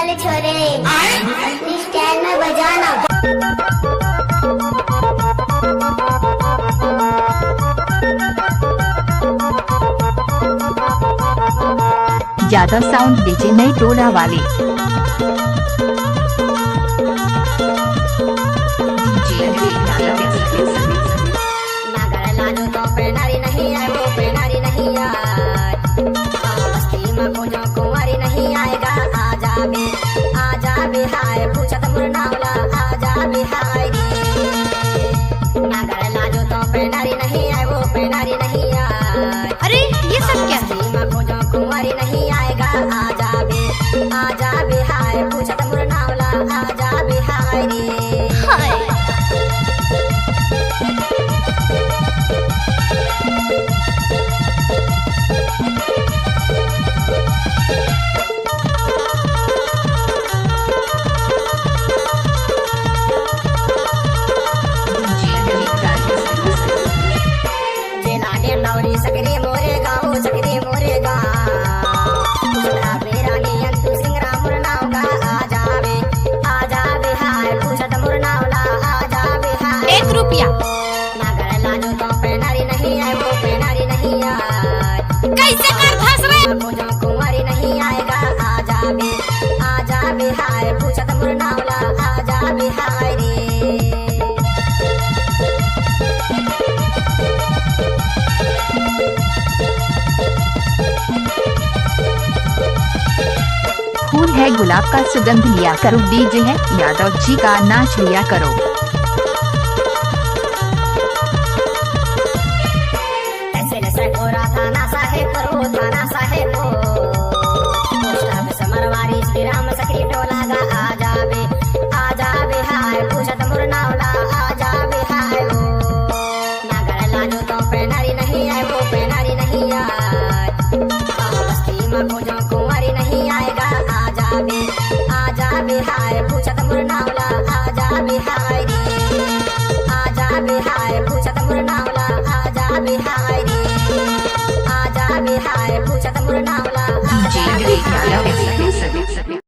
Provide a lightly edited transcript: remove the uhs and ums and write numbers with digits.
वाले छोरे अपनी स्टाइल में बजाना। यादव साउंड डीजे नई टोला वाले। नागर लाजो तो पेनारी नहीं आए, वो पेनारी नहीं आए। बस्ती में खोजो कुंवारी नहीं आएगा। आजा बे हाय पूछत मुरनावला, आजा बे हाय रे। नागर लाजो तो पेनारी नहीं आए, वो पेनारी नहीं आए। अरे ये सब क्या? बस्ती में खोजो कुंवारी नहीं आएगा। आजा बे हाय पूछत मुरनावला, आजा बे हाय रे। हाय सकरी मोरे गाँव, सकरी मोरे गाँव। मेरा नियन तू सिंगरा मुरनावला, आजा बे हाय पूछत मुरनावला, आजा बे हाय। 1 रुपया। नागर लाजो तो पेनारी नहीं आए, वो पेनारी नहीं आए। कैसे कर फंस रहे? खोजो कुंवारी नहीं आएगा। आजा बे हाय पूछत मुरनावला, आजा बे हाय रे। फूल है गुलाब का सुगंध लिया करो, डीजे है यादव जी का नाच लिया करो।